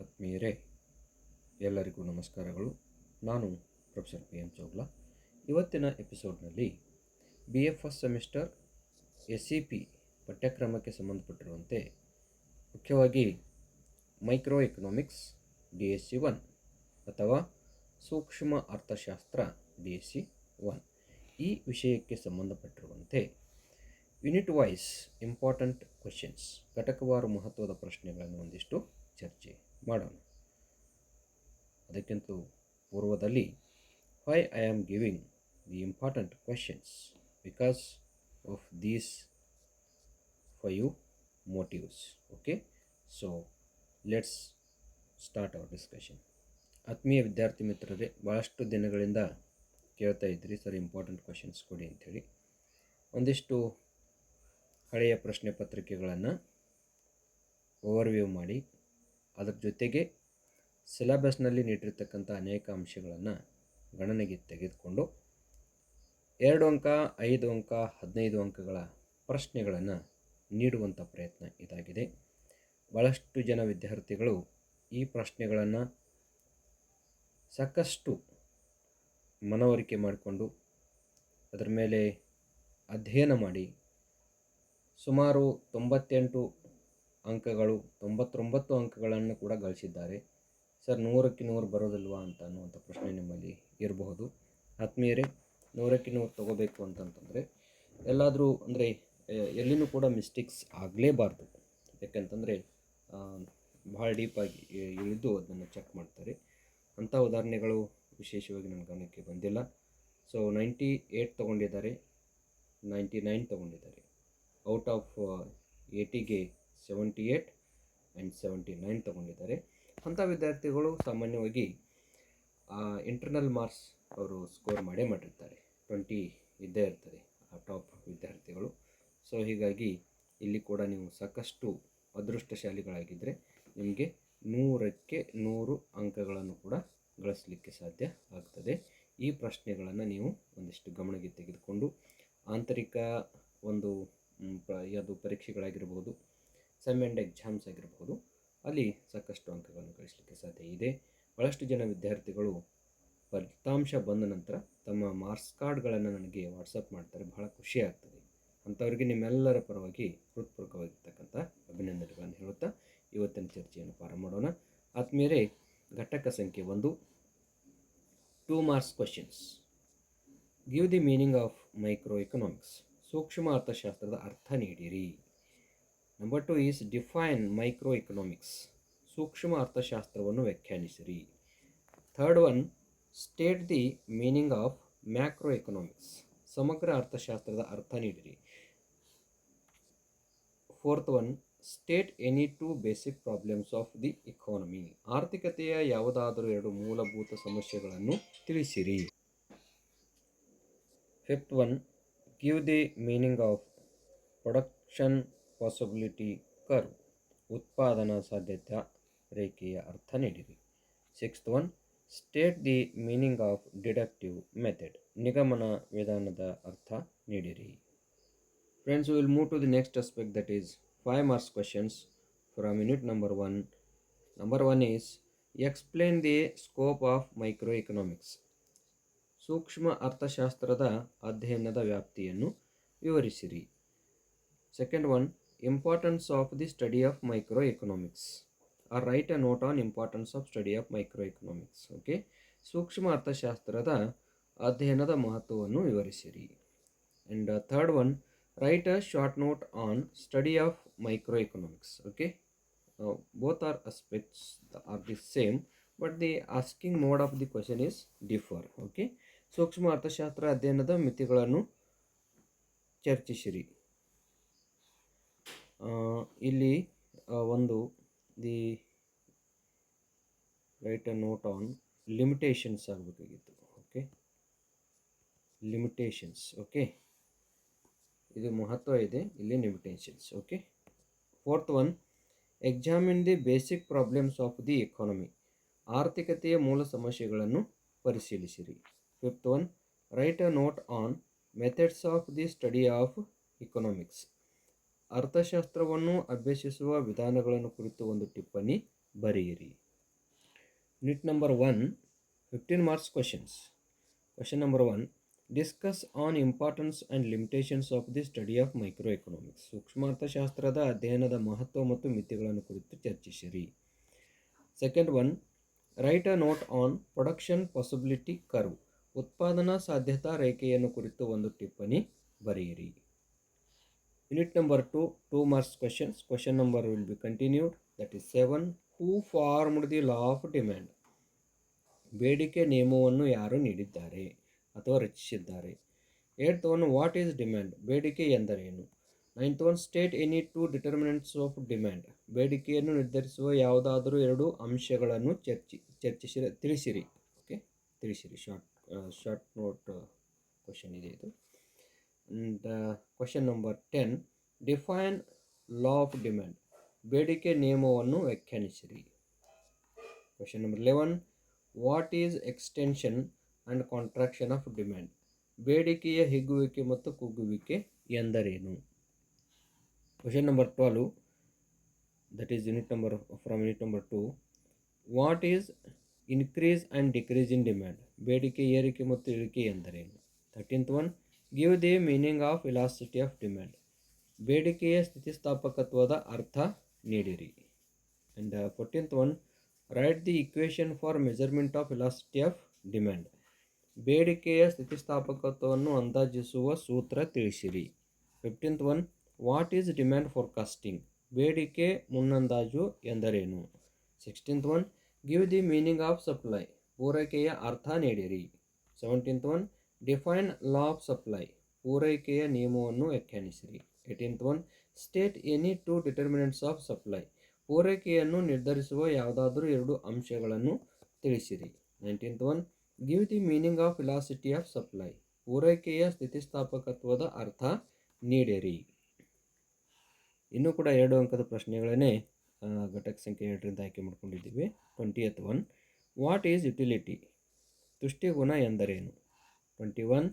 ಆತ್ಮೀಯರೇ, ಎಲ್ಲರಿಗೂ ನಮಸ್ಕಾರಗಳು. ನಾನು ಪ್ರೊಫೆಸರ್ ಪಿ ಎಂ ಚೋಗ್ಲಾ. ಇವತ್ತಿನ ಎಪಿಸೋಡ್ನಲ್ಲಿ BA ಫಸ್ಟ್ ಸೆಮಿಸ್ಟರ್ SEP ಪಠ್ಯಕ್ರಮಕ್ಕೆ ಸಂಬಂಧಪಟ್ಟಿರುವಂತೆ ಮುಖ್ಯವಾಗಿ ಮೈಕ್ರೋ ಎಕನಾಮಿಕ್ಸ್ DSC 1 ಅಥವಾ ಸೂಕ್ಷ್ಮ ಅರ್ಥಶಾಸ್ತ್ರ DSC 1 ಈ ವಿಷಯಕ್ಕೆ ಸಂಬಂಧಪಟ್ಟಿರುವಂತೆ ಯೂನಿಟ್ ವೈಸ್ ಇಂಪಾರ್ಟೆಂಟ್ ಕ್ವೆಶನ್ಸ್, ಘಟಕವಾರು ಮಹತ್ವದ ಪ್ರಶ್ನೆಗಳನ್ನು ಒಂದಿಷ್ಟು ಚರ್ಚೆ ಮಾಡೋಣ. ಅದಕ್ಕಿಂತ ಪೂರ್ವದಲ್ಲಿ why I am giving the important questions because of these 5 motives. Okay, so let's start hour discussion. ಆತ್ಮೀಯ ವಿದ್ಯಾರ್ಥಿ ಮಿತ್ರರೇ, ಭಾಳಷ್ಟು ದಿನಗಳಿಂದ ಕೇಳ್ತಾ ಇದ್ರಿ ಸರ್ ಇಂಪಾರ್ಟೆಂಟ್ ಕ್ವೆಶನ್ಸ್ ಕೊಡಿ ಅಂಥೇಳಿ. ಒಂದಿಷ್ಟು ಹಳೆಯ ಪ್ರಶ್ನೆ ಪತ್ರಿಕೆಗಳನ್ನು ಓವರ್ವ್ಯೂ ಮಾಡಿ ಅದರ ಜೊತೆಗೆ ಸಿಲೆಬಸ್ನಲ್ಲಿ ನೀಡಿರ್ತಕ್ಕಂಥ ಅನೇಕ ಅಂಶಗಳನ್ನು ಗಣನೆಗೆ ತೆಗೆದುಕೊಂಡು 2 ಅಂಕ, 5 ಅಂಕ, 15 ಅಂಕಗಳ ಪ್ರಶ್ನೆಗಳನ್ನು ನೀಡುವಂಥ ಪ್ರಯತ್ನ ಇದಾಗಿದೆ. ಭಾಳಷ್ಟು ಜನ ವಿದ್ಯಾರ್ಥಿಗಳು ಈ ಪ್ರಶ್ನೆಗಳನ್ನು ಸಾಕಷ್ಟು ಮನವರಿಕೆ ಮಾಡಿಕೊಂಡು ಅದರ ಮೇಲೆ ಅಧ್ಯಯನ ಮಾಡಿ ಸುಮಾರು 98 ಅಂಕಗಳು, 99 ಅಂಕಗಳನ್ನು ಕೂಡ ಗಳಿಸಿದ್ದಾರೆ. ಸರ್ 100ಕ್ಕೆ 100 ಬರೋದಿಲ್ವಾ ಅನ್ನುವಂಥ ಪ್ರಶ್ನೆ ನಿಮ್ಮಲ್ಲಿ ಇರಬಹುದು. ಆತ್ಮೀಯರೇ, 100ಕ್ಕೆ 100 ತೊಗೋಬೇಕು ಅಂತಂತಂದರೆ ಎಲ್ಲಾದರೂ ಅಂದರೆ ಎಲ್ಲಿನೂ ಕೂಡ ಮಿಸ್ಟೇಕ್ಸ್ ಆಗಲೇಬಾರ್ದು. ಯಾಕಂತಂದರೆ ಭಾಳ ಡೀಪಾಗಿ ಇಳಿದು ಅದನ್ನು ಚೆಕ್ ಮಾಡ್ತಾರೆ. ಅಂಥ ಉದಾಹರಣೆಗಳು ವಿಶೇಷವಾಗಿ ನನ್ನ ಗಮನಕ್ಕೆ ಬಂದಿಲ್ಲ. ಸೊ 98 ತೊಗೊಂಡಿದ್ದಾರೆ, 99 ತೊಗೊಂಡಿದ್ದಾರೆ. ಔಟ್ ಆಫ್ 80ಗೆ 78 ಆ್ಯಂಡ್ 79 ತೊಗೊಂಡಿದ್ದಾರೆ. ಅಂಥ ವಿದ್ಯಾರ್ಥಿಗಳು ಸಾಮಾನ್ಯವಾಗಿ ಇಂಟರ್ನಲ್ ಮಾರ್ಕ್ಸ್ ಅವರು ಸ್ಕೋರ್ ಮಾಡಿರ್ತಾರೆ. 20 ಇದ್ದೇ ಇರ್ತದೆ ಆ ಟಾಪ್ ವಿದ್ಯಾರ್ಥಿಗಳು. ಸೊ ಹೀಗಾಗಿ ಇಲ್ಲಿ ಕೂಡ ನೀವು ಸಾಕಷ್ಟು ಅದೃಷ್ಟಶಾಲಿಗಳಾಗಿದ್ದರೆ ನಿಮಗೆ 100ಕ್ಕೆ 100 ಅಂಕಗಳನ್ನು ಕೂಡ ಗಳಿಸಲಿಕ್ಕೆ ಸಾಧ್ಯ ಆಗ್ತದೆ. ಈ ಪ್ರಶ್ನೆಗಳನ್ನು ನೀವು ಒಂದಿಷ್ಟು ಗಮನಕ್ಕೆ ತೆಗೆದುಕೊಂಡು ಆಂತರಿಕ ಒಂದು ಯಾವುದು ಪರೀಕ್ಷೆಗಳಾಗಿರ್ಬೋದು, ಸೆಮ್ ಆ್ಯಂಡ್ ಎಕ್ಸಾಮ್ಸ್ ಆಗಿರ್ಬೋದು, ಅಲ್ಲಿ ಸಾಕಷ್ಟು ಅಂಕಗಳನ್ನು ಗಳಿಸಲಿಕ್ಕೆ ಸಾಧ್ಯ ಇದೆ. ಭಾಳಷ್ಟು ಜನ ವಿದ್ಯಾರ್ಥಿಗಳು ಫಲಿತಾಂಶ ಬಂದ ನಂತರ ತಮ್ಮ ಮಾರ್ಕ್ಸ್ ಕಾರ್ಡ್ಗಳನ್ನು ನನಗೆ ವಾಟ್ಸಪ್ ಮಾಡ್ತಾರೆ. ಬಹಳ ಖುಷಿ ಆಗ್ತದೆ. ಅಂಥವ್ರಿಗೆ ನಿಮ್ಮೆಲ್ಲರ ಪರವಾಗಿ ಹೃತ್ಪೂರ್ವಕವಾಗಿರ್ತಕ್ಕಂಥ ಅಭಿನಂದನೆಗಳನ್ನು ಹೇಳುತ್ತಾ ಇವತ್ತಿನ ಚರ್ಚೆಯನ್ನು ಪ್ರಾರಂಭ ಮಾಡೋಣ. ಆತ್ಮೀಯರೇ, ಘಟಕ ಸಂಖ್ಯೆ 1, 2 marks questions. Give the meaning of micro economics. ಸೂಕ್ಷ್ಮ ಅರ್ಥಶಾಸ್ತ್ರದ ಅರ್ಥ ನೀಡಿರಿ. Number 2 is define micro economics. ಸೂಕ್ಷ್ಮ ಅರ್ಥಶಾಸ್ತ್ರವನ್ನು ವ್ಯಾಖ್ಯಾನಿಸಿರಿ. Third one, state the meaning of macro economics. ಸಮಗ್ರ ಅರ್ಥಶಾಸ್ತ್ರದ ಅರ್ಥ ನೀಡಿರಿ. Fourth one, state any 2 basic problems of the economy. ಆರ್ಥಿಕತೆಯ ಯಾವುದಾದರೂ 2 ಮೂಲಭೂತ ಸಮಸ್ಯೆಗಳನ್ನು ತಿಳಿಸಿರಿ. Fifth one, give the meaning of production possibility curve. ಉತ್ಪಾದನಾ ಸಾಧ್ಯತಾ ರೇಖೆಯ ಅರ್ಥ ನೀಡಿರಿ. Sixth one, state the meaning of deductive method. ನಿಗಮನ ವಿಧಾನದ ಅರ್ಥ ನೀಡಿರಿ. Friends, we will move to the next aspect, that is 5 marks questions from unit number 1. Number 1 is explain the scope of microeconomics. ಸೂಕ್ಷ್ಮ ಅರ್ಥಶಾಸ್ತ್ರದ ಅಧ್ಯಯನದ ವ್ಯಾಪ್ತಿಯನ್ನು ವಿವರಿಸಿರಿ. Second one, importance of the study of microeconomics. Or write a note on importance of study of microeconomics. Okay, ಸೂಕ್ಷ್ಮ ಅರ್ಥಶಾಸ್ತ್ರದ ಅಧ್ಯಯನದ ಮಹತ್ವವನ್ನು ವಿವರಿಸಿರಿ. And third one, write a short note on study of microeconomics. Okay, both are aspects are the same, but the asking mode of the question is differ. Okay, ಸೂಕ್ಷ್ಮ ಅರ್ಥಶಾಸ್ತ್ರ ಅಧ್ಯಯನದ ಮಿತಿಗಳನ್ನು ಚರ್ಚಿಸಿರಿ. ಇಲ್ಲಿ ಒಂದು the write a note on limitations ಆಗಬೇಕಾಗಿತ್ತು. Okay, limitations. Okay, ಇದು ಮಹತ್ವ ಇದೆ ಇಲ್ಲಿ, limitations. Okay. Fourth one, examine the basic problems of the economy. ಆರ್ಥಿಕತೆಯ ಮೂಲ ಸಮಸ್ಯೆಗಳನ್ನು ಪರಿಶೀಲಿಸಿರಿ. Fifth one, write a note on methods of the study of economics. ಅರ್ಥಶಾಸ್ತ್ರವನ್ನು ಅಭ್ಯಸಿಸುವ ವಿಧಾನಗಳನ್ನು ಕುರಿತು ಒಂದು ಟಿಪ್ಪಣಿ ಬರೆಯಿರಿ. Unit number 1, 15 marks questions. Question number 1. Discuss on importance and limitations of the study of microeconomics. ಸೂಕ್ಷ್ಮಾರ್ಥಶಾಸ್ತ್ರದ ಅಧ್ಯಯನದ ಮಹತ್ವ ಮತ್ತು ಮಿತಿಗಳನ್ನು ಕುರಿತು ಚರ್ಚಿಸಿರಿ. Second one, write a note on production possibility curve. ಉತ್ಪಾದನಾ ಸಾಧ್ಯತಾ ರೇಖೆಯನ್ನು ಕುರಿತು ಒಂದು ಟಿಪ್ಪಣಿ ಬರೆಯಿರಿ. Unit number 2, 2 marks questions. Question number will be continued. That is 7. Who formed the law of demand? ಬೇಡಿಕೆ ನಿಯಮವನ್ನು ಯಾರು ನೀಡಿದ್ದಾರೆ ಅಥವಾ ರಚಿಸಿದ್ದಾರೆ? 8th one, what is demand? ಬೇಡಿಕೆ ಎಂದರೇನು? 9th one, state any two determinants of demand. ಬೇಡಿಕೆಯನ್ನು ನಿರ್ಧರಿಸುವ ಯಾವುದಾದರೂ ಎರಡು ಅಂಶಗಳನ್ನು ತಿಳಿಸಿರಿ. ಓಕೆ, ತಿಳಿಸಿರಿ. ಶಾರ್ಟ್ ನೋಟ್ ಕ್ವಶನ್ ಇದೆ ಇದು. And question number 10, define law of demand. ಬೇಡಿಕೆ ನಿಯಮವನ್ನು ವ್ಯಾಖ್ಯಾನಿಸಿರಿ. Question number 11, what is extension and contraction of demand. ಬೇಡಿಕೆಯ ಹಿಗ್ಗುವಿಕೆ ಮತ್ತು ಕುಗ್ಗುವಿಕೆ ಎಂದರೇನು? Question number 12, that is unit number 2, what is increase and decrease in demand. ಬೇಡಿಕೆ ಏರಿಕೆ ಮತ್ತು ಇಳಿಕೆ ಎಂದರೇನು? 13th one, give the meaning of elasticity of demand. ಬೇಡಿಕೆಯ ಸ್ಥಿತಿಸ್ಥಾಪಕತ್ವದ ಅರ್ಥ ನೀಡಿರಿ. And 14th one, write the equation for measurement of elasticity of demand. ಬೇಡಿಕೆಯ ಸ್ಥಿತಿಸ್ಥಾಪಕತ್ವವನ್ನು ಅಂದಾಜಿಸುವ ಸೂತ್ರ ತಿಳಿಸಿರಿ. 15th one, what is demand forecasting. ಬೇಡಿಕೆ ಮುನ್ನಂದಾಜು ಎಂದರೇನು? 16th one, give the meaning of supply. ಪೂರೈಕೆಯ ಅರ್ಥ ನೀಡಿರಿ. 17th one, define law of supply. ಪೂರೈಕೆಯ ನಿಯಮವನ್ನು ವ್ಯಾಖ್ಯಾನಿಸಿರಿ. 18th one, state any two determinants of supply. ಪೂರೈಕೆಯನ್ನು ನಿರ್ಧರಿಸುವ ಯಾವುದಾದರೂ ಎರಡು ಅಂಶಗಳನ್ನು ತಿಳಿಸಿರಿ. 19th one, give the meaning of elasticity of supply. ಪೂರೈಕೆಯ ಸ್ಥಿತಿಸ್ಥಾಪಕತ್ವದ ಅರ್ಥ ನೀಡಿರಿ. ಇನ್ನೂ ಕೂಡ 2 ಅಂಕದ ಪ್ರಶ್ನೆಗಳನ್ನೇ ಘಟಕ ಸಂಖ್ಯೆ 7ರಿಂದ ಆಯ್ಕೆ ಮಾಡ್ಕೊಂಡಿದ್ದೀವಿ. 20th one, what is utility. ತುಷ್ಟಿಗುಣ ಎಂದರೇನು? 21,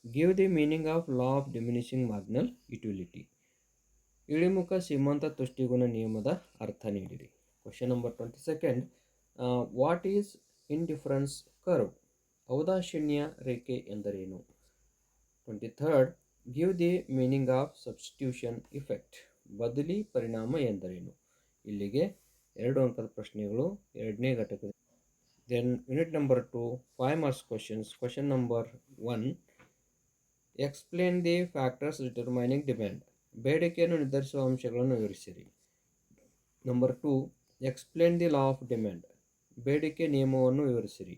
give the meaning of law of diminishing marginal utility. ಇಳಿಮುಖ ಸೀಮಾಂತ ತುಷ್ಟಿಗುಣ ನಿಯಮದ ಅರ್ಥ ನೀಡಿರಿ. Question number 22, what is indifference curve. ಔದಾಸೀನ್ಯ ರೇಖೆ ಎಂದರೇನು? 23rd, give the meaning of substitution effect. ಬದಲಿ ಪರಿಣಾಮ ಎಂದರೇನು? ಇಲ್ಲಿಗೆ 2 ಅಂಕದ ಪ್ರಶ್ನೆಗಳು 2ನೇ ಘಟಕದ. Then unit number 2, 5 marks questions. Question number 1, explain the factors determining demand. ಬೇಡಿಕೆಯನ್ನು ನಿರ್ಧರಿಸುವ ಅಂಶಗಳನ್ನು ವಿವರಿಸಿರಿ. Number 2, explain the law of demand. ಬೇಡಿಕೆ ನಿಯಮವನ್ನು ವಿವರಿಸಿರಿ.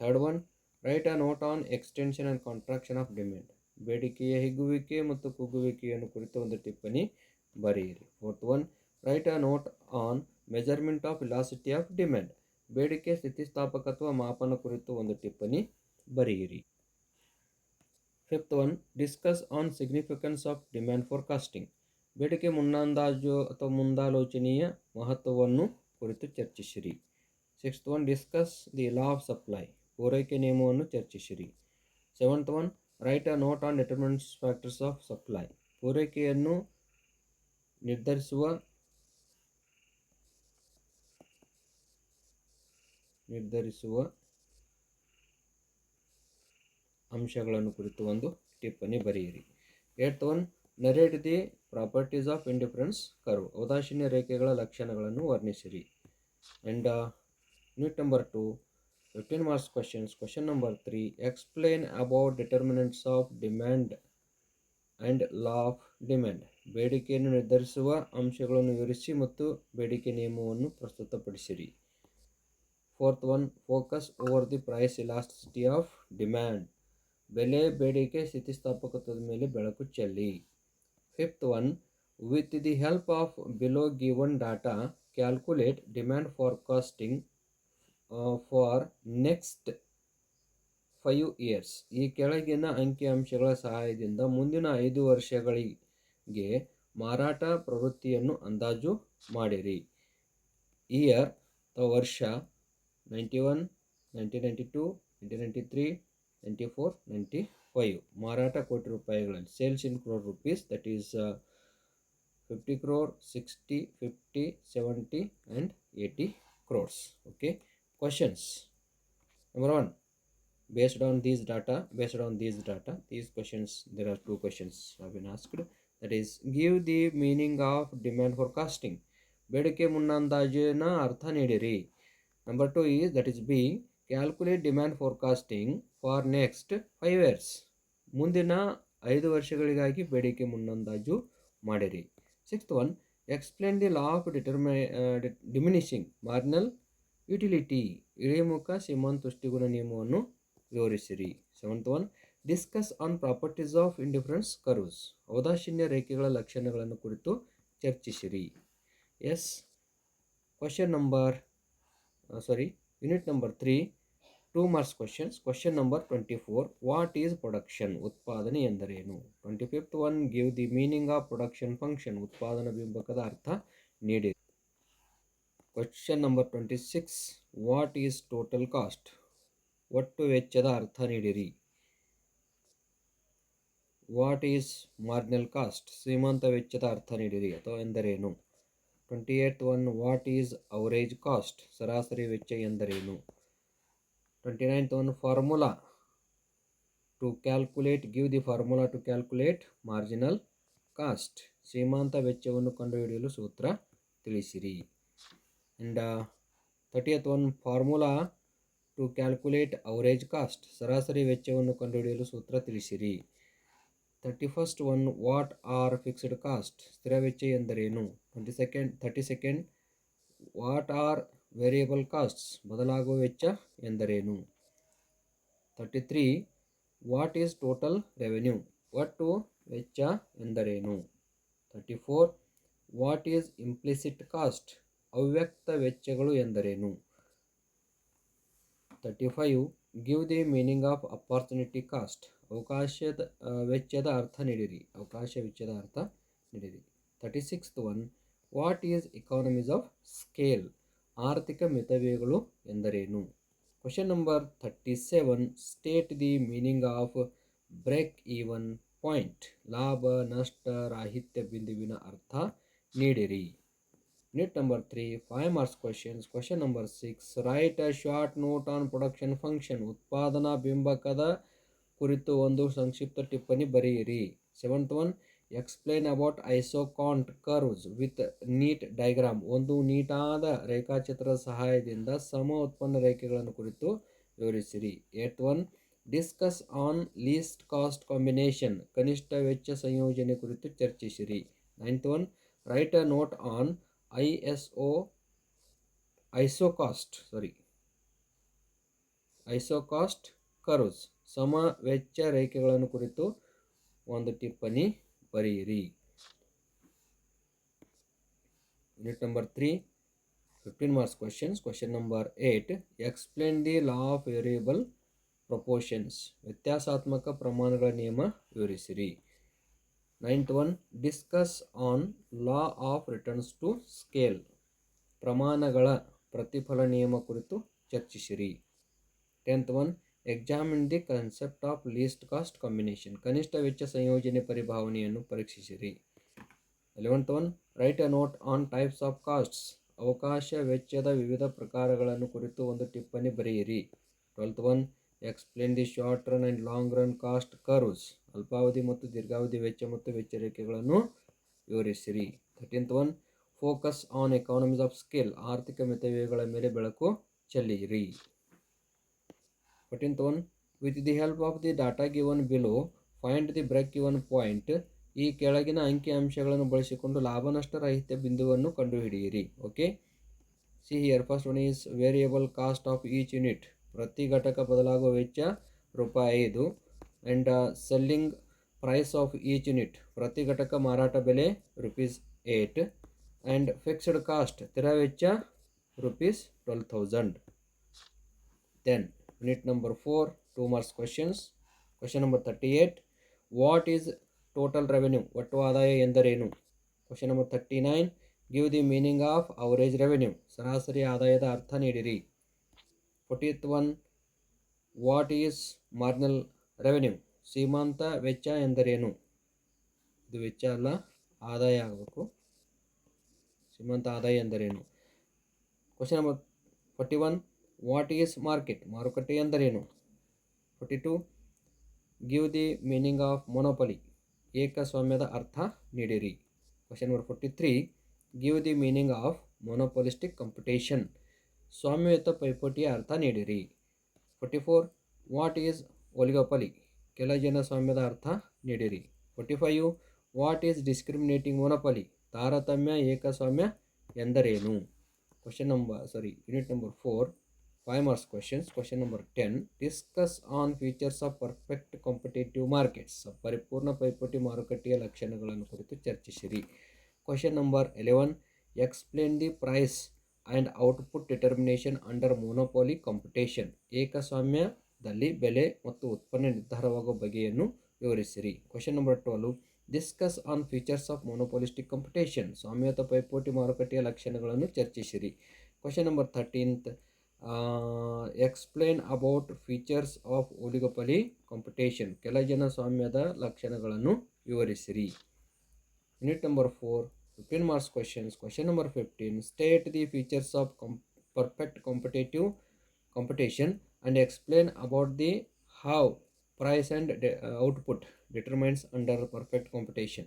3rd one, write a note on extension and contraction of demand. ಬೇಡಿಕೆಯ ಹಿಗ್ಗುವಿಕೆ ಮತ್ತು ಕುಗ್ಗುವಿಕೆಯನ್ನು ಕುರಿತು ಒಂದು ಟಿಪ್ಪಣಿ ಬರೆಯಿರಿ. 4th one, write a note on measurement of elasticity of demand. ಬೇಡಿಕೆ ಸ್ಥಿತಿಸ್ಥಾಪಕತ್ವ ಮಾಪನ ಕುರಿತು ಒಂದು ಟಿಪ್ಪಣಿ ಬರೆಯಿರಿ. 5th one, discuss on significance of demand forecasting. ಬೇಡಿಕೆ ಮುನ್ನಂದಾಜು ಅಥವಾ ಮುಂದಾಲೋಚನೆಯ ಮಹತ್ವವನ್ನು ಕುರಿತು ಚರ್ಚಿಸಿರಿ. 6th one, discuss the law of supply. ಪೂರೈಕೆ ನಿಯಮವನ್ನು ಚರ್ಚಿಸಿರಿ. 7th one, write a note on determinants factors of supply. ಪೂರೈಕೆಯನ್ನು ನಿರ್ಧರಿಸುವ ಅಂಶಗಳನ್ನು ಕುರಿತು ಒಂದು ಟಿಪ್ಪಣಿ ಬರೆಯಿರಿ. 8th one, narrate the properties of indifference curve. ಔದಾಸೀನ್ಯ ರೇಖೆಗಳ ಲಕ್ಷಣಗಳನ್ನು ವರ್ಣಿಸಿರಿ. And unit number 2, 15 marks questions. Question number 3, explain about determinants of demand and law of demand. ಬೇಡಿಕೆಯನ್ನು ನಿರ್ಧರಿಸುವ ಅಂಶಗಳನ್ನು ವಿವರಿಸಿ ಮತ್ತು ಬೇಡಿಕೆ ನಿಯಮವನ್ನು ಪ್ರಸ್ತುತಪಡಿಸಿರಿ. 4th one, focus over the price elasticity of demand. ಬೆಲೆ ಬೇಡಿಕೆ ಸ್ಥಿತಿಸ್ಥಾಪಕತ್ವದ ಮೇಲೆ ಬೆಳಕು ಚೆಲ್ಲಿ. 5th one, with the help of below given data calculate demand forecasting for next 5 years. ಈ ಕೆಳಗಿನ ಅಂಕಿಅಂಶಗಳ ಸಹಾಯದಿಂದ ಮುಂದಿನ 5 ವರ್ಷಗಳಿಗೆ ಮಾರಾಟ ಪ್ರವೃತ್ತಿಯನ್ನು ಅಂದಾಜು ಮಾಡಿರಿ. ಇಯರ್ ಅಥವಾ ವರ್ಷ 91, 1992, 1993, 94, 95. ಮಾರಾಟ ಕೋಟಿ ರೂಪಾಯಿಗಳಲ್ಲಿ. Sales in crore rupees, that is 50 crore, 60, 50, 70 and 80 crores. Okay, questions. Number 1, based on these data, these questions, there are 2 questions have been asked. That is, give the meaning of demand forecasting. ಬೇಡಿಕೆ ಮುನ್ನಂದಾಜಿನ ಅರ್ಥ ನೀಡಿರಿ. Number 2 is, that is B, calculate demand forecasting for next 5 years. ಮುಂದಿನ 5 ವರ್ಷಗಳಿಗಾಗಿ ಬೇಡಿಕೆ ಮುನ್ನಂದಾಜು ಮಾಡಿರಿ. 6th one, explain the law of diminishing marginal utility. ಇಳಿಮುಖ ಸೀಮಾಂತ ತುಷ್ಟಿಗುಣ ನಿಯಮವನ್ನು ವಿವರಿಸಿರಿ. 7th one, discuss on properties of indifference curves. ಔದಾಸೀನ್ಯ ರೇಖೆಗಳ ಲಕ್ಷಣಗಳನ್ನು ಕುರಿತು ಚರ್ಚಿಸಿರಿ. Yes, question number unit number 3, 2 marks questions. Question number 24, what is production? ಉತ್ಪಾದನೆ ಎಂದರೇನು? 25th one, give the meaning of production function. ಉತ್ಪಾದನಾ ಬಿಂಬಕದ ಅರ್ಥ ನೀಡಿ. Question number 26, what is total cost? ಒಟ್ಟು ವೆಚ್ಚದ ಅರ್ಥ ನೀಡಿರಿ. What is marginal cost? ಸೀಮಾಂತ ವೆಚ್ಚದ ಅರ್ಥ ನೀಡಿರಿ ಅಥವಾ ಎಂದರೇನು? 28th one, what is average cost? ಸರಾಸರಿ ವೆಚ್ಚ ಎಂದರೇನು? 29th one, formula to calculate, give the formula to calculate marginal cost. ಸೀಮಾಂತ ವೆಚ್ಚವನ್ನು ಕಂಡುಹಿಡಿಯಲು ಸೂತ್ರ ತಿಳಿಸಿರಿ. And 30th one, formula to calculate average cost. ಸರಾಸರಿ ವೆಚ್ಚವನ್ನು ಕಂಡುಹಿಡಿಯಲು ಸೂತ್ರ ತಿಳಿಸಿರಿ. 31st one, what are fixed cost? ಸ್ಥಿರ ವೆಚ್ಚ ಎಂದರೇನು? 32nd, what are variable costs? ಬದಲಾಗುವ ವೆಚ್ಚ ಎಂದರೇನು? 33, ವಾಟ್ ಈಸ್ ಟೋಟಲ್ ರೆವೆನ್ಯೂ? ಒಟ್ಟು ವೆಚ್ಚ ಎಂದರೇನು? 34, ವಾಟ್ ಈಸ್ ಇಂಪ್ಲಿಸಿಟ್ ಕಾಸ್ಟ್? ಅವ್ಯಕ್ತ ವೆಚ್ಚಗಳು ಎಂದರೇನು? 35, give the meaning of opportunity cost. ಅವಕಾಶದ ವೆಚ್ಚದ ಅರ್ಥ ನೀಡಿರಿ. ಅವಕಾಶ ವೆಚ್ಚದ ಅರ್ಥ ನೀಡಿರಿ. 36th one, what is economies of scale? ಆರ್ಥಿಕ ಮಿತವ್ಯಯಗಳು ಎಂದರೇನು? Question number 37, state the meaning of break even point. ಲಾಭ ನಷ್ಟ ರಾಹಿತ್ಯ ಬಿಂದುವಿನ ಅರ್ಥ ನೀಡಿರಿ. Unit number 3, 5 marks questions. Question number 6, write a short note on production function. ಉತ್ಪಾದನಾ ಬಿಂಬಕದ ಕುರಿತು ಒಂದು ಸಂಕ್ಷಿಪ್ತ ಟಿಪ್ಪಣಿ ಬರೆಯಿರಿ. 7th one, explain about isoquant curves with neat diagram. ಒಂದು ನೀಟಾದ ರೇಖಾಚಿತ್ರದ ಸಹಾಯದಿಂದ ಸಮ ಉತ್ಪನ್ನ ರೇಖೆಗಳನ್ನು ಕುರಿತು ವಿವರಿಸಿರಿ. 8th one, discuss on least cost combination. ಕನಿಷ್ಠ ವೆಚ್ಚ ಸಂಯೋಜನೆ ಕುರಿತು ಚರ್ಚಿಸಿರಿ. 9th one, write a note on isocost curves. ಸಮ ವೆಚ್ಚ ರೇಖೆಗಳನ್ನು ಕುರಿತು ಒಂದು ಟಿಪ್ಪಣಿ ಬರೆಯಿರಿ. Unit number 3, 15 marks questions. Question number 8, explain the law of variable proportions. ವ್ಯತ್ಯಾಸಾತ್ಮಕ ಪ್ರಮಾಣಗಳ ನಿಯಮ ವಿವರಿಸಿರಿ. 9th one, discuss on law of returns to scale. ಪ್ರಮಾಣಗಳ ಪ್ರತಿಫಲ ನಿಯಮ ಕುರಿತು ಚರ್ಚಿಸಿರಿ. 10th one, examine the concept of list cost combination. ಕನಿಷ್ಠ ವೆಚ್ಚ ಸಂಯೋಜನೆ ಪರಿಭಾವನೆಯನ್ನು ಪರೀಕ್ಷಿಸಿರಿ. 11th one, write a note on types of costs. ಅವಕಾಶ ವೆಚ್ಚದ ವಿವಿಧ ಪ್ರಕಾರಗಳನ್ನು ಕುರಿತು ಒಂದು ಟಿಪ್ಪಣಿ ಬರೆಯಿರಿ. 12th one, explain the short run and long run cost curves. ಅಲ್ಪಾವಧಿ ಮತ್ತು ದೀರ್ಘಾವಧಿ ವೆಚ್ಚ ಮತ್ತು ವೆಚ್ಚ ರೇಖೆಗಳನ್ನು ವಿವರಿಸಿರಿ. 13th one, focus on economies of scale. ಆರ್ಥಿಕ ಮಿತವ್ಯಯಗಳ ಮೇಲೆ ಬೆಳಕು ಚೆಲ್ಲಿರಿ. 14th one, with the help of the data given below find the break even point. ಈ ಕೆಳಗಿನ ಅಂಕಿ ಅಂಶಗಳನ್ನು ಬಳಸಿಕೊಂಡು ಲಾಭ ನಷ್ಟ ರಾಹಿತ್ಯ ಬಿಂದುವನ್ನು ಕಂಡುಹಿಡಿಯಿರಿ. Okay, see here. First one is variable cost of each unit. ಪ್ರತಿ ಘಟಕ ಬದಲಾಗುವ ವೆಚ್ಚ ₹5. And selling price of each unit. ಪ್ರತಿ ಘಟಕ ಮಾರಾಟ ಬೆಲೆ ₹8. ಆ್ಯಂಡ್ ಫಿಕ್ಸ್ಡ್ ಕಾಸ್ಟ್ ಸ್ಥಿರ ವೆಚ್ಚ ₹12,000. Then unit number 4, 2 marks questions. Question number 38, what is total revenue? ಒಟ್ಟು ಆದಾಯ ಎಂದರೇನು? Question number 39, give the meaning of average revenue. ಸರಾಸರಿ ಆದಾಯದ ಅರ್ಥ ನೀಡಿರಿ. 40th one, what is marginal revenue? ಸೀಮಾಂತ ವೆಚ್ಚ ಎಂದರೇನು? ಇದು ವೆಚ್ಚ ಅಲ್ಲ, ಆದಾಯ ಆಗಬೇಕು. ಸೀಮಾಂತ ಆದಾಯ ಎಂದರೇನು? Question number 41, what is market, ಮಾರುಕಟ್ಟೆ ಎಂದರೇನು? 42 give the meaning of monopoly, ಏಕಸ್ವಾಮ್ಯದ ಅರ್ಥ ನೀಡಿರಿ. Question number 43 give the meaning of monopolistic competition, ಸ್ವಾಮ್ಯಯುತ ಪೈಪೋಟಿಯ ಅರ್ಥ ನೀಡಿರಿ. 44 ವಾಟ್ ಈಸ್ ಒಲಿಗೋಪಲಿ, ಕೆಳಜನ ಸ್ವಾಮ್ಯದ ಅರ್ಥ ನೀಡಿರಿ. 45 ವಾಟ್ ಈಸ್ ಡಿಸ್ಕ್ರಿಮಿನೇಟಿಂಗ್ ಮೊನೊಪಲಿ, ತಾರತಮ್ಯ ಏಕಸ್ವಾಮ್ಯ ಎಂದರೇನು? Unit number 4 5 marks questions. Question number 10 discuss on features of perfect competitive markets, ಪರಿಪೂರ್ಣ ಪೈಪೋಟಿ ಮಾರುಕಟ್ಟೆಯ ಲಕ್ಷಣಗಳನ್ನು ಕುರಿತು ಚರ್ಚಿಸಿರಿ. Question number 11 explain the price and output determination under monopoly competition, ಏಕಸ್ವಾಮ್ಯದಲ್ಲಿ ಬೆಲೆ ಮತ್ತು ಉತ್ಪನ್ನ ನಿರ್ಧಾರವಾಗುವ ಬಗೆಯನ್ನು ವಿವರಿಸಿರಿ. Question number 12 discuss on features of monopolistic competition, ಸ್ವಾಮ್ಯಯುತ ಪೈಪೋಟಿ ಮಾರುಕಟ್ಟೆಯ ಲಕ್ಷಣಗಳನ್ನು ಚರ್ಚಿಸಿರಿ. Question number 13 explain about features of oligopoly competition, ಕೆಳಜನ ಸ್ವಾಮ್ಯದ ಲಕ್ಷಣಗಳನ್ನು ವಿವರಿಸಿರಿ. Unit number 4 15 marks questions. Question number 15 state the features of perfect competitive competition and explain about the how price and output determines under perfect competition.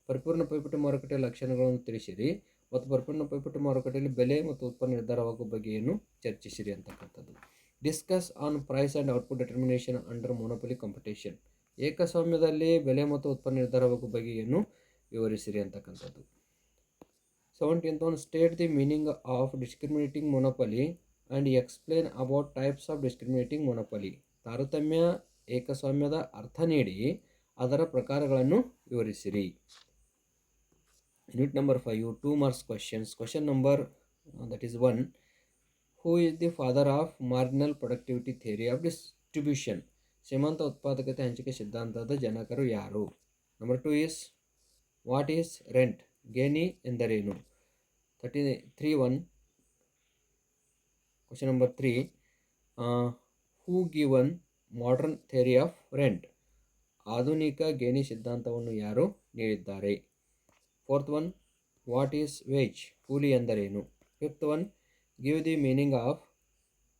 ಪರಿಪೂರ್ಣ ಪೈಪೋಟಿ ಮಾರುಕಟ್ಟೆಯ ಲಕ್ಷಣಗಳನ್ನು ತಿಳಿಸಿರಿ ಮತ್ತು ಪರಿಪೂರ್ಣ ಪೈಪೋಟಿ ಮಾರುಕಟ್ಟೆಯಲ್ಲಿ ಬೆಲೆ ಮತ್ತು ಉತ್ಪನ್ನ ನಿರ್ಧಾರವಾಗುವ ಬಗೆಯನ್ನು ಚರ್ಚಿಸಿರಿ ಅಂತಕ್ಕಂಥದ್ದು. Discuss on price and output determination under monopoly competition, ಏಕಸ್ವಾಮ್ಯದಲ್ಲಿ ಬೆಲೆ ಮತ್ತು ಉತ್ಪನ್ನ ನಿರ್ಧಾರವಾಗುವ ಬಗೆಯನ್ನು ವಿವರಿಸಿರಿ ಅಂತಕ್ಕಂಥದ್ದು. 17th one state the meaning of discriminating monopoly and explain about types of discriminating monopoly, ತಾರತಮ್ಯ ಏಕಸ್ವಾಮ್ಯದ ಅರ್ಥ ನೀಡಿ ಅದರ ಪ್ರಕಾರಗಳನ್ನು ವಿವರಿಸಿರಿ. Unit number 5 2 marks questions. Question number that is 1 who is the father of marginal productivity theory of distribution, ಶ್ರೀಮಂತ ಉತ್ಪಾದಕತೆ ಹಂಚಿಕೆ ಸಿದ್ಧಾಂತದ ಜನಕರು ಯಾರು? Number 2 is what is rent, ಗೇಣಿ ಎಂದರೇನು? 33 question number 3 who given modern theory of rent, ಆಧುನಿಕ ಗೇಣಿ ಸಿದ್ಧಾಂತವನ್ನು ಯಾರು ನೀಡಿದ್ದಾರೆ? 4th one what is wage, ಕೂಲಿ ಎಂದರೇನು? 5th one give the meaning of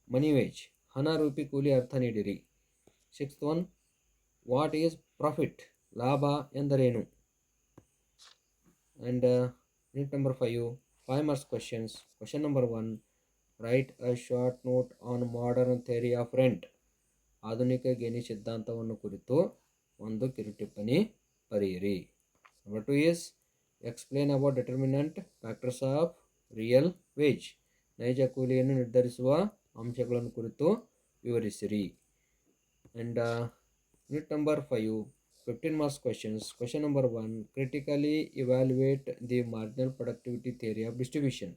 money wage, ಹಣ ರೂಪಿ ಕೂಲಿ ಅರ್ಥ ನೀಡಿರಿ. 6th one what is profit, ಲಾಭ ಎಂದರೇನು? And unit number 5 marks questions. Question number 1 write a short note on modern theory of rent, ಆಧುನಿಕ ಗೇಣಿ ಸಿದ್ಧಾಂತವನ್ನು ಕುರಿತು ಒಂದು ಕಿರುಟಿಪ್ಪಣಿ ಬರೆಯಿರಿ. Number 2 is explain about determinant factors of real wage, ನೈಜ ಕೂಲಿಯನ್ನು ನಿರ್ಧರಿಸುವ ಅಂಶಗಳನ್ನು ಕುರಿತು ವಿವರಿಸಿರಿ. And unit number 5 15 marks questions. Question number 1 critically evaluate the marginal productivity theory of distribution,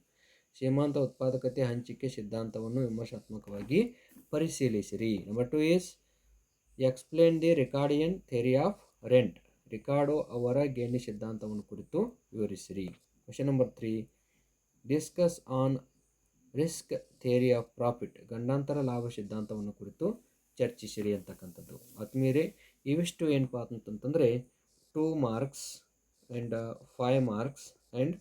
ಶ್ರೀಮಂತ ಉತ್ಪಾದಕತೆ ಹಂಚಿಕೆ ಸಿದ್ಧಾಂತವನ್ನು ವಿಮರ್ಶಾತ್ಮಕವಾಗಿ ಪರಿಶೀಲಿಸಿರಿ. Number 2 is explain the Ricardian theory of rent, Ricardo ಅವರ ಗೇಣಿ ಸಿದ್ಧಾಂತವನ್ನು ಕುರಿತು ವಿವರಿಸಿರಿ. Question number 3 discuss on risk theory of profit, ಗಂಡಾಂತರ ಲಾಭ ಸಿದ್ಧಾಂತವನ್ನು ಕುರಿತು ಚರ್ಚಿಸಿರಿ ಅಂತಕ್ಕಂಥದ್ದು. ಆತ್ಮೀಯರೇ, ಇವಿಷ್ಟು ಏನಪ್ಪ ಅಂತಂತಂದರೆ 2 marks and 5 marks and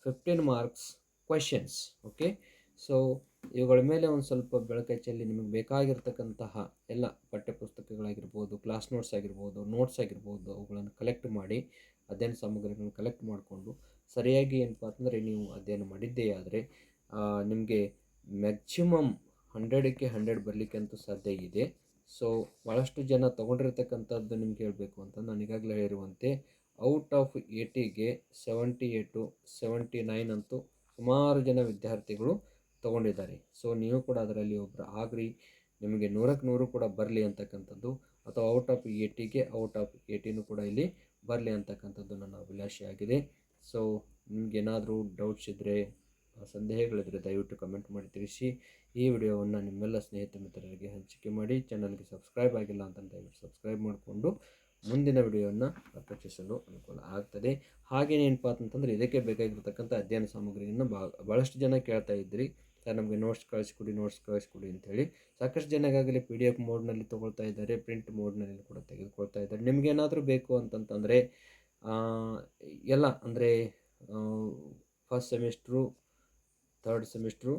15 marks questions. Okay, so ಇವುಗಳ ಮೇಲೆ ಒಂದು ಸ್ವಲ್ಪ ಬೆಳಕಚ್ಚಲ್ಲಿ ನಿಮಗೆ ಬೇಕಾಗಿರ್ತಕ್ಕಂತಹ ಎಲ್ಲ ಪಠ್ಯಪುಸ್ತಕಗಳಾಗಿರ್ಬೋದು, ಕ್ಲಾಸ್ ನೋಟ್ಸ್ ಆಗಿರ್ಬೋದು, ನೋಟ್ಸ್ ಆಗಿರ್ಬೋದು, ಅವುಗಳನ್ನು ಕಲೆಕ್ಟ್ ಮಾಡಿ ಅಧ್ಯಯನ ಸಾಮಗ್ರಿಗಳನ್ನು ಕಲೆಕ್ಟ್ ಮಾಡಿಕೊಂಡು ಸರಿಯಾಗಿ ಏನಪ್ಪ ಅಂತಂದರೆ ನೀವು ಅಧ್ಯಯನ ಮಾಡಿದ್ದೇ ಆದರೆ ನಿಮಗೆ ಮ್ಯಾಕ್ಸಿಮಮ್ 100ಕ್ಕೆ 100 ಬರಲಿಕ್ಕೆ ಅಂತೂ ಸಾಧ್ಯ ಇದೆ. ಸೊ ಭಾಳಷ್ಟು ಜನ ತೊಗೊಂಡಿರ್ತಕ್ಕಂಥದ್ದು ನಿಮ್ಗೆ ಹೇಳಬೇಕು ಅಂತ ನಾನು ಈಗಾಗಲೇ ಹೇಳಿರುವಂತೆ ಔಟ್ ಆಫ್ 80ಗೆ 78 79 ಅಂತೂ ಸುಮಾರು ಜನ ವಿದ್ಯಾರ್ಥಿಗಳು ತೊಗೊಂಡಿದ್ದಾರೆ. ಸೊ ನೀವು ಕೂಡ ಅದರಲ್ಲಿ ಒಬ್ಬರು ಆಗ್ರಿ, ನಿಮಗೆ 100ಕ್ಕೆ 100 ಕೂಡ ಬರಲಿ ಅಂತಕ್ಕಂಥದ್ದು, ಅಥವಾ ಔಟ್ ಆಫ್ 80ಗೆ ಔಟ್ ಆಫ್ 80 ಕೂಡ ಇಲ್ಲಿ ಬರಲಿ ಅಂತಕ್ಕಂಥದ್ದು ನನ್ನ ಅಭಿಲಾಷೆ ಆಗಿದೆ. ಸೊ ನಿಮಗೇನಾದರೂ ಡೌಟ್ಸ್ ಇದ್ದರೆ, ಸಂದೇಹಗಳಿದ್ದರೆ ದಯವಿಟ್ಟು ಕಮೆಂಟ್ ಮಾಡಿ ತಿಳಿಸಿ. ಈ ವಿಡಿಯೋವನ್ನು ನಿಮ್ಮೆಲ್ಲ ಸ್ನೇಹಿತ ಮಿತ್ರರಿಗೆ ಹಂಚಿಕೆ ಮಾಡಿ. ಚಾನಲ್ಗೆ ಸಬ್ಸ್ಕ್ರೈಬ್ ಆಗಿಲ್ಲ ಅಂತ ದಯವಿಟ್ಟು ಸಬ್ಸ್ಕ್ರೈಬ್ ಮಾಡಿಕೊಂಡು ಮುಂದಿನ ವಿಡಿಯೋವನ್ನು ಪ್ರಕಟಿಸಲು ಅನುಕೂಲ ಆಗ್ತದೆ. ಹಾಗೇನೇನಪ್ಪ ಅಂತಂದರೆ ಇದಕ್ಕೆ ಬೇಕಾಗಿರ್ತಕ್ಕಂಥ ಅಧ್ಯಯನ ಸಾಮಗ್ರಿಯನ್ನು ಭಾಳಷ್ಟು ಜನ ಕೇಳ್ತಾ ಇದ್ರಿ, ಸರ್ ನಮಗೆ ನೋಟ್ಸ್ ಕಳಿಸ್ಕೊಡಿ ಅಂಥೇಳಿ. ಸಾಕಷ್ಟು ಜನ ಈಗಾಗಲೇ PDF ಮೋಡ್ನಲ್ಲಿ ತೊಗೊಳ್ತಾ ಇದ್ದಾರೆ, ಪ್ರಿಂಟ್ ಮೋಡ್ನಲ್ಲಿ ಕೂಡ ತೆಗೆದುಕೊಳ್ತಾ ಇದ್ದಾರೆ. ನಿಮಗೇನಾದರೂ ಬೇಕು ಅಂತಂತಂದರೆ ಎಲ್ಲ ಅಂದರೆ first semester, third semester,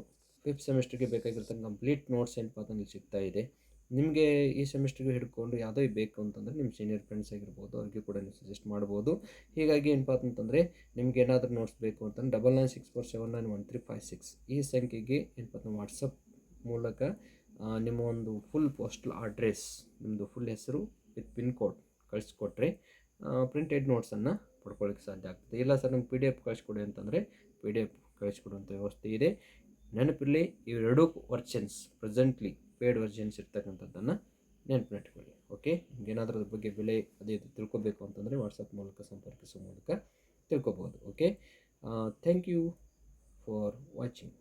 5th ಸೆಮಿಸ್ಟರ್ಗೆ ಬೇಕಾಗಿರ್ತಕ್ಕಂಥ ಕಂಪ್ಲೀಟ್ ನೋಟ್ಸ್ ಏನಪ್ಪ ಅಂತಂದ್ರೆ ಸಿಗ್ತಾ ಇದೆ. ನಿಮಗೆ ಈ ಸೆಮಿಸ್ಟರ್ಗೆ ಹಿಡ್ಕೊಂಡು ಯಾವುದೇ ಬೇಕು ಅಂತಂದರೆ ನಿಮ್ಮ ಸೀನಿಯರ್ ಫ್ರೆಂಡ್ಸ್ ಆಗಿರ್ಬೋದು, ಅವ್ರಿಗೆ ಕೂಡ ನೀವು ಸಜೆಸ್ಟ್ ಮಾಡ್ಬೋದು. ಹೀಗಾಗಿ ಏನಪ್ಪ ಅಂತಂತಂದರೆ ನಿಮ್ಗೆ ಏನಾದರೂ ನೋಟ್ಸ್ ಬೇಕು ಅಂತಂದ್ರೆ 9964791356 ಈ ಸಂಖ್ಯೆಗೆ ಏನಪ್ಪ ಅಂತಂದ್ರೆ ವಾಟ್ಸಪ್ ಮೂಲಕ ನಿಮ್ಮ ಒಂದು ಫುಲ್ ಪೋಸ್ಟಲ್ ಅಡ್ರೆಸ್, ನಿಮ್ಮದು ಫುಲ್ ಹೆಸರು ವಿತ್ ಪಿನ್ ಕೋಡ್ ಕಳಿಸ್ಕೊಟ್ರೆ ಪ್ರಿಂಟೆಡ್ ನೋಟ್ಸನ್ನು ಪಡ್ಕೊಳ್ಳಿಕ್ಕೆ ಸಾಧ್ಯ ಆಗ್ತದೆ. ಇಲ್ಲ ಸರ್ ನಮ್ಗೆ PDF ಕಳಿಸ್ಕೊಡಿ ಅಂತಂದರೆ PDF ಕಳಿಸ್ಕೊಡುವಂಥ ವ್ಯವಸ್ಥೆ ಇದೆ. ನೆನಪಿರಲಿ, ಇವೆರಡೂ ವರ್ಷನ್ಸ್ ಪ್ರೆಸೆಂಟ್ಲಿ ಪೇಯ್ಡ್ ವರ್ಷನ್ಸ್ ಇರ್ತಕ್ಕಂಥದ್ದನ್ನು ನೆನಪಿಟ್ಕೊಳ್ಳಿ. ಓಕೆ, ನಿಮಗೇನಾದರೂ ಅದ್ರ ಬಗ್ಗೆ ಬೆಲೆ ಅದೇ ತಿಳ್ಕೊಬೇಕು ಅಂತಂದರೆ ವಾಟ್ಸಪ್ ಮೂಲಕ ಸಂಪರ್ಕಿಸುವ ಮೂಲಕ ತಿಳ್ಕೊಬೋದು. Okay, thank you for watching.